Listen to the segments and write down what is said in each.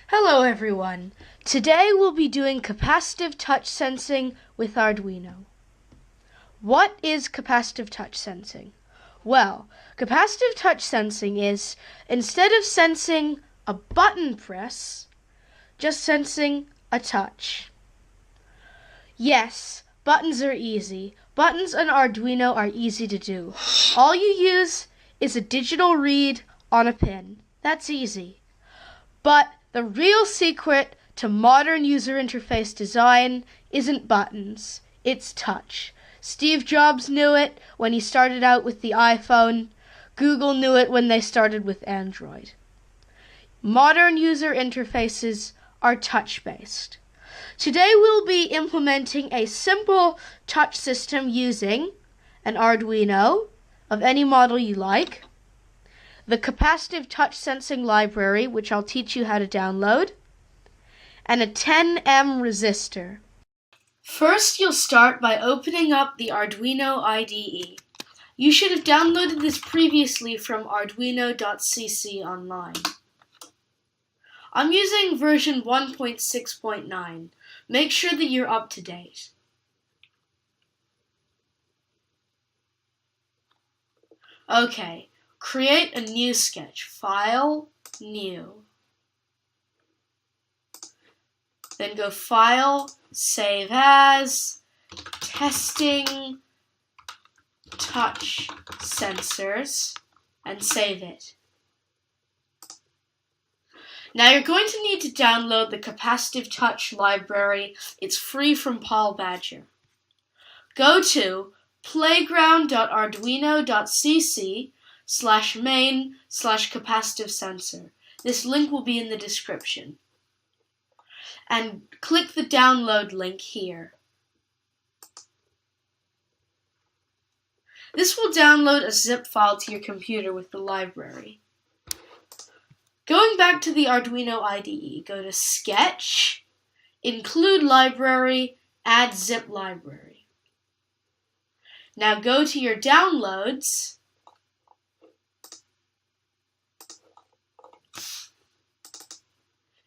Hello everyone. Today we'll be doing capacitive touch sensing with Arduino. What is capacitive touch sensing? Well, capacitive touch sensing is, instead of sensing a button press, just sensing a touch. Yes, buttons are easy. Buttons on Arduino are easy to do. All you use is a digital read on a pin. That's easy. But the real secret to modern user interface design isn't buttons, it's touch. Steve Jobs knew it when he started out with the iPhone. Google knew it when they started with Android. Modern user interfaces are touch-based. Today we'll be implementing a simple touch system using an Arduino of any model you like, the capacitive touch sensing library, which I'll teach you how to download, and a 10M resistor. First, you'll start by opening up the Arduino IDE. You should have downloaded this previously from arduino.cc online. I'm using version 1.6.9. Make sure that you're up to date. Okay. Create a new sketch. File, New. Then go File, Save As, Testing, Touch Sensors, and save it. Now you're going to need to download the capacitive touch library. It's free from Paul Badger. Go to playground.arduino.cc/main/capacitive sensor. This link will be in the description. And click the download link here. This will download a zip file to your computer with the library. Going back to the Arduino IDE, go to Sketch, Include Library, Add Zip Library. Now go to your downloads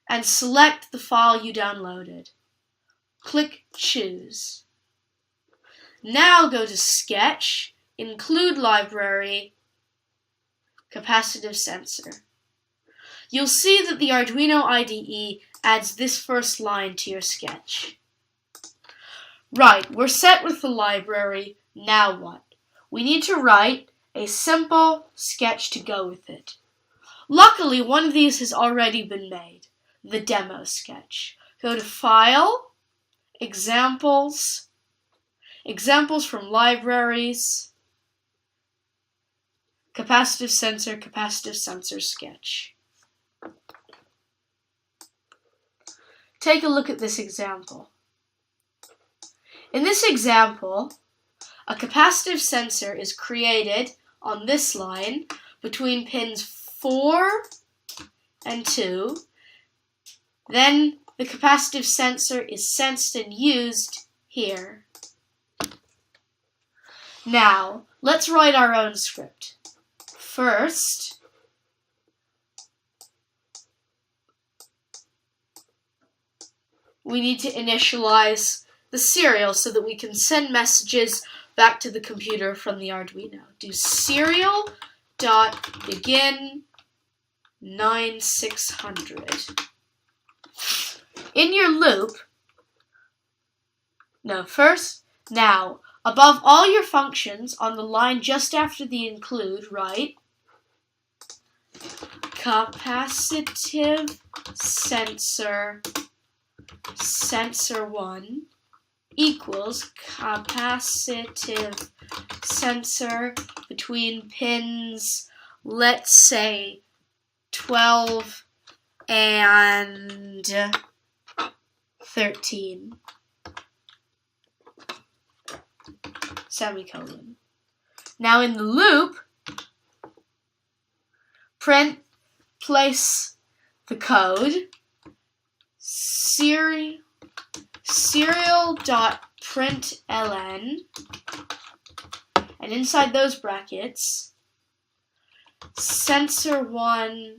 and select the file you downloaded. Click Choose. Now go to Sketch, Include Library, Capacitive Sensor. You'll see that the Arduino IDE adds this first line to your sketch. Right, we're set with the library. Now what? We need to write a simple sketch to go with it. Luckily, one of these has already been made, the demo sketch. Go to File, Examples, Examples from Libraries, Capacitive Sensor sketch. Take a look at this example. In this example, a capacitive sensor is created on this line between pins 4 and 2. Then the capacitive sensor is sensed and used here. Now, let's write our own script. First, we need to initialize the serial so that we can send messages back to the computer from the Arduino. Do serial.begin 9600. In your loop, now, above all your functions, on the line just after the include, write capacitive sensor sensor1 equals capacitive sensor between pins, let's say 12 and 13. Semicolon. Now in the loop, place the code serial.print println, and inside those brackets, sensor1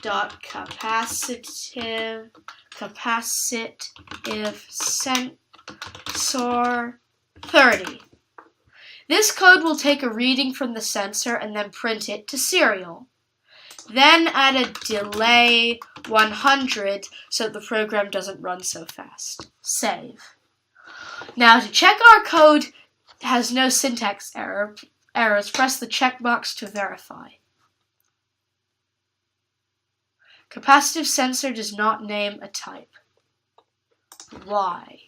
dot capacitive sensor 30. This code will take a reading from the sensor and then print it to serial. Then add a delay 100 so the program doesn't run so fast. Save. Now to check our code has no syntax errors, press the checkbox to verify. Capacitive sensor does not name a type. Why?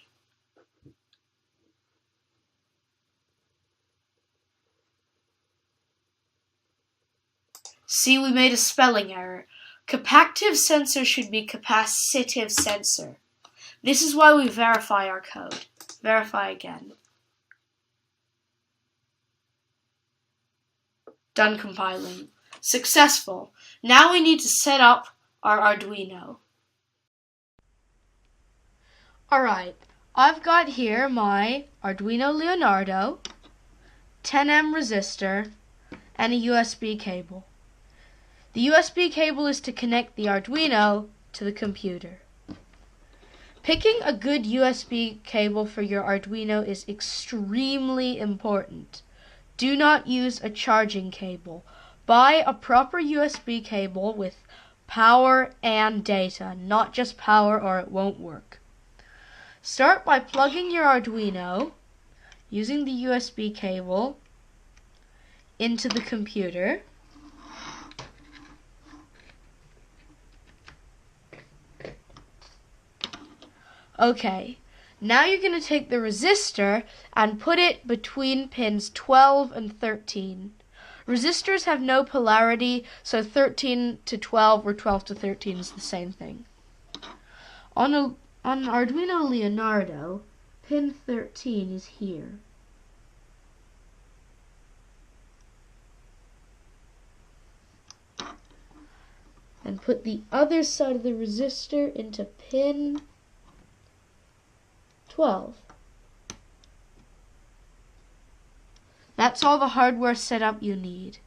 See, we made a spelling error. Capacitive sensor should be capacitive sensor. This is why we verify our code. Verify again. Done compiling. Successful. Now we need to set up our Arduino. Alright, I've got here my Arduino Leonardo, 10M resistor, and a USB cable. The USB cable is to connect the Arduino to the computer. Picking a good USB cable for your Arduino is extremely important. Do not use a charging cable. Buy a proper USB cable with power and data, not just power or it won't work. Start by plugging your Arduino using the USB cable into the computer. Okay, now you're going to take the resistor and put it between pins 12 and 13. Resistors have no polarity, so 13 to 12 or 12 to 13 is the same thing. On Arduino Leonardo, pin 13 is here. And put the other side of the resistor into pin 12. That's all the hardware setup you need.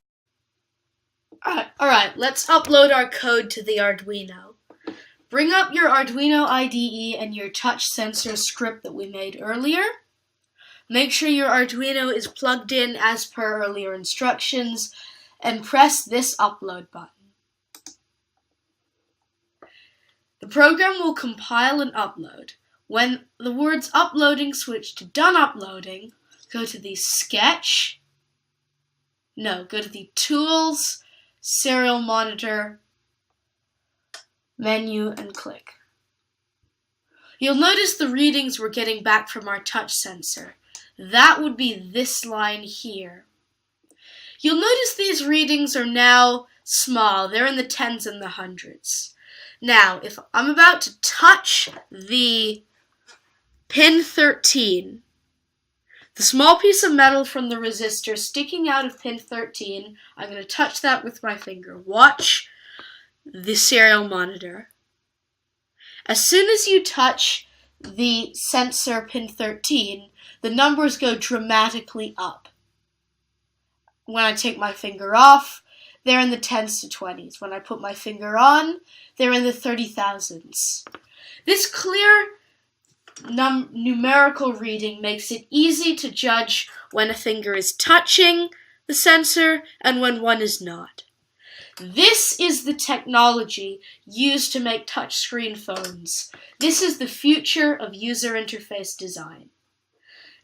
Alright, let's upload our code to the Arduino. Bring up your Arduino IDE and your touch sensor script that we made earlier. Make sure your Arduino is plugged in as per earlier instructions, and press this upload button. The program will compile and upload. When the words uploading switch to done uploading, go to the go to the Tools, Serial Monitor menu and click. You'll notice the readings we're getting back from our touch sensor. That would be this line here. You'll notice these readings are now small. They're in the tens and the hundreds. Now, if I'm about to touch the pin 13, the small piece of metal from the resistor sticking out of pin 13, I'm going to touch that with my finger. Watch the serial monitor. As soon as you touch the sensor pin 13, the numbers go dramatically up. When I take my finger off, they're in the 10s to 20s. When I put my finger on, they're in the 30,000s. This clear numerical reading makes it easy to judge when a finger is touching the sensor and when one is not. This is the technology used to make touchscreen phones. This is the future of user interface design.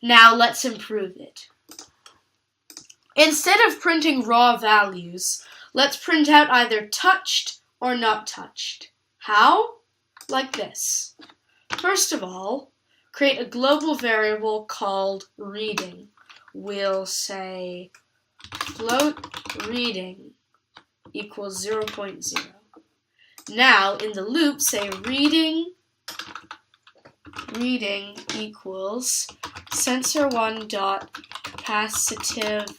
Now let's improve it. Instead of printing raw values, let's print out either touched or not touched. How? Like this. First of all, create a global variable called reading. We'll say float reading equals 0.0. Now, in the loop, say reading equals sensor1 dot capacitive.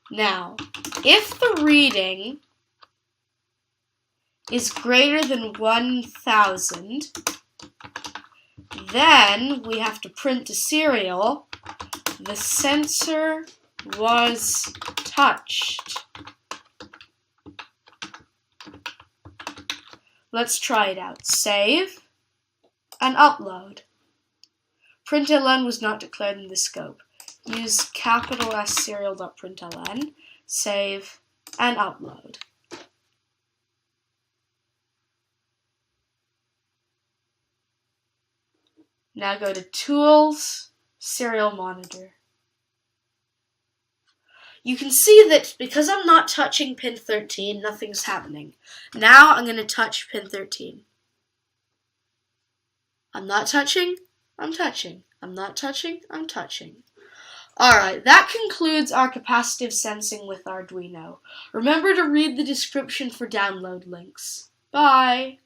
Now, if the reading is greater than 1000, then we have to print a serial. The sensor was touched. Let's try it out. Save and upload. Println was not declared in the scope. Use capital S serial.println. Save and upload. Now go to Tools, Serial Monitor. You can see that because I'm not touching pin 13, nothing's happening. Now I'm going to touch pin 13. I'm not touching, I'm touching. I'm not touching, I'm touching. Alright, that concludes our capacitive sensing with Arduino. Remember to read the description for download links. Bye!